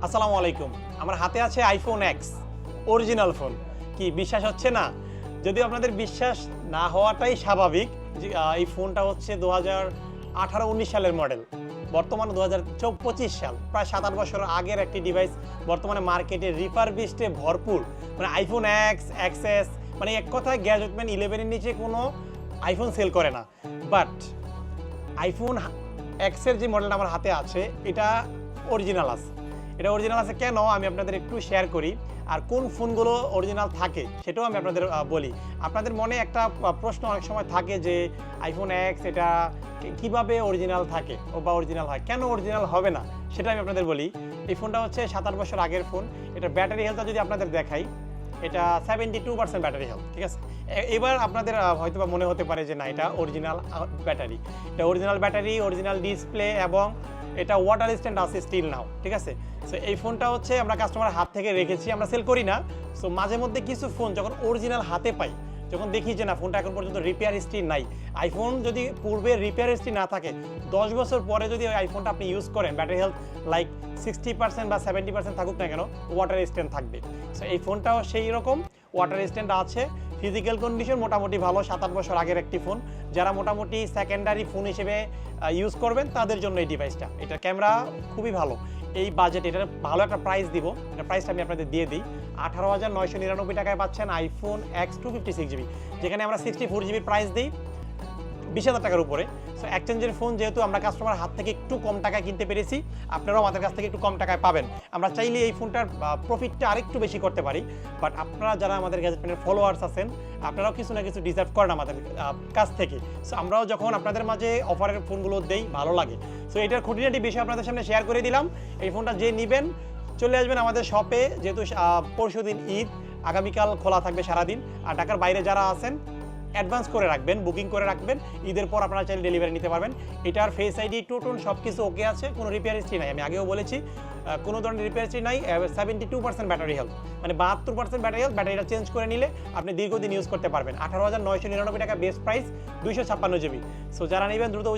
আসসালামু আলাইকুম। আমার হাতে আছে আইফোন এক্স অরিজিনাল ফোন। কি বিশ্বাস হচ্ছে না? যদিও আপনাদের বিশ্বাস না হওয়াটাই স্বাভাবিক। যে এই ফোনটা হচ্ছে 2018-19 সালের মডেল। বর্তমানে 2025 সাল, প্রায় 7-8 বছর আগের একটি ডিভাইস বর্তমানে মার্কেটে রিফারবিশডে ভরপুর। মানে আইফোন এক্স, এক্সএস, মানে এক কথায় গ্যাজেটম্যান 11 এর নিচে কোনো আইফোন সেল করে না। বাট আইফোন এক্সের যে মডেলটা আমার হাতে আছে এটা অরিজিনাল আছে। এটা অরিজিনাল আছে কেন আমি আপনাদের একটু শেয়ার করি, আর কোন ফোনগুলো অরিজিনাল থাকে সেটাও আমি আপনাদের বলি। আপনাদের মনে একটা প্রশ্ন অনেক সময় থাকে যে আইফোন এক্স এটা কিভাবে অরিজিনাল থাকে বা অরিজিনাল হয়, কেন অরিজিনাল হবে না সেটা আমি আপনাদের বলি। এই ফোনটা হচ্ছে 7-8 বছর আগের ফোন। এটা ব্যাটারি হেলথটা যদি আপনাদের দেখাই, এটা 72% ব্যাটারি হেলথ, ঠিক আছে। এবার আপনাদের হয়তো বা মনে হতে পারে যে না এটা অরিজিনাল ব্যাটারি, এটা অরিজিনাল ব্যাটারি, অরিজিনাল ডিসপ্লে এবং এটা ওয়াটার স্ট্যান্ড আছে স্টিল নাও, ঠিক আছে। সো এই ফোনটা হচ্ছে আমরা কাস্টমারের হাত থেকে রেখেছি, আমরা সেল করি না। সো মাঝে মধ্যে কিছু ফোন যখন অরিজিনাল হাতে পাই, যখন দেখি যে না ফোনটা এখন পর্যন্ত রিপেয়ার হিস্ট্রি নাই, আইফোন যদি পূর্বে রিপেয়ার হিস্ট্রি না থাকে 10 বছর পরে যদি ওই আইফোনটা আপনি ইউজ করেন, ব্যাটারি হেলথ লাইক 60% বা 70% থাকুক না কেন, ওয়াটার স্ট্যান্ড থাকবে। সো এই ফোনটাও সেই রকম ওয়াটার স্ট্যান্ড আছে। ফিজিক্যাল কন্ডিশন মোটামুটি ভালো, 7-8 বছর আগের একটি ফোন। যারা মোটামুটি সেকেন্ডারি ফোন হিসেবে ইউজ করবেন তাদের জন্য এই ডিভাইসটা। এটার ক্যামেরা খুবই ভালো। এই বাজেট এটার ভালো একটা প্রাইস দিব, এটা প্রাইসটা আমি আপনাদের দিয়ে দিই। 18,999 টাকায় পাচ্ছেন আইফোন এক্স 256GB, যেখানে আমরা 64GB প্রাইস দিই 20,000 টাকার উপরে। সো এক্সচেঞ্জের ফোন যেহেতু আমরা কাস্টমার হাত থেকে একটু কম টাকায় কিনতে পেরেছি, আপনারাও আমাদের কাছ থেকে একটু কম টাকায় পাবেন। আমরা চাইলে এই ফোনটার প্রফিটটা আরেকটু বেশি করতে পারি, বাট আপনারা যারা আমাদের গ্যাজেটম্যানের ফলোয়ার্স আছেন, আপনারাও কিছু না কিছু ডিজার্ভ করেন আমাদের কাছ থেকে। সো আমরাও যখন আপনাদের মাঝে অফারের ফোনগুলো দেই ভালো লাগে। সো এটার খুঁটিনাটি বিষয় আপনাদের সামনে শেয়ার করে দিলাম। এই ফোনটা যে নেবেন চলে আসবেন আমাদের শপে, যেহেতু পরশুদিন ঈদ, আগামীকাল খোলা থাকবে সারাদিন। আর ঢাকার বাইরে যারা আছেন অ্যাডভান্স করে রাখবেন, বুকিং করে রাখবেন, ঈদের পর আপনারা চাইলে ডেলিভারি নিতে পারবেন। এটার ফেস আইডি, টোন সব কিছু ওকে আছে, কোনো রিপেয়ার হিস্ট্রি নাই। আমি আগেও বলেছি কোনো ধরনের রিপেয়ার হিস্ট্রি নাই। 72% ব্যাটারি হেলথ, মানে 72% ব্যাটারি হেলথ। ব্যাটারিটা চেঞ্জ করে নিলে আপনি দীর্ঘদিন ইউজ করতে পারবেন। 18,999 টাকা বেস্ট প্রাইস, 256GB। সো যারা নেবেন দ্রুত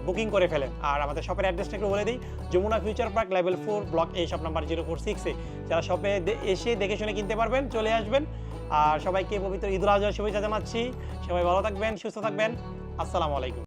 বুকিং করে ফেলেন। আর আমাদের শপের অ্যাড্রেসটা একটু বলে দিই, Jamuna Future Park level 4 block A, shop number 046-এ। যারা শপে এসে দেখে শুনে কিনতে পারবেন চলে আসবেন। আর সবাইকে পবিত্র ঈদুল আজহার শুভেচ্ছা জানাচ্ছি। সবাই ভালো থাকবেন, সুস্থ থাকবেন। আসসালামু আলাইকুম।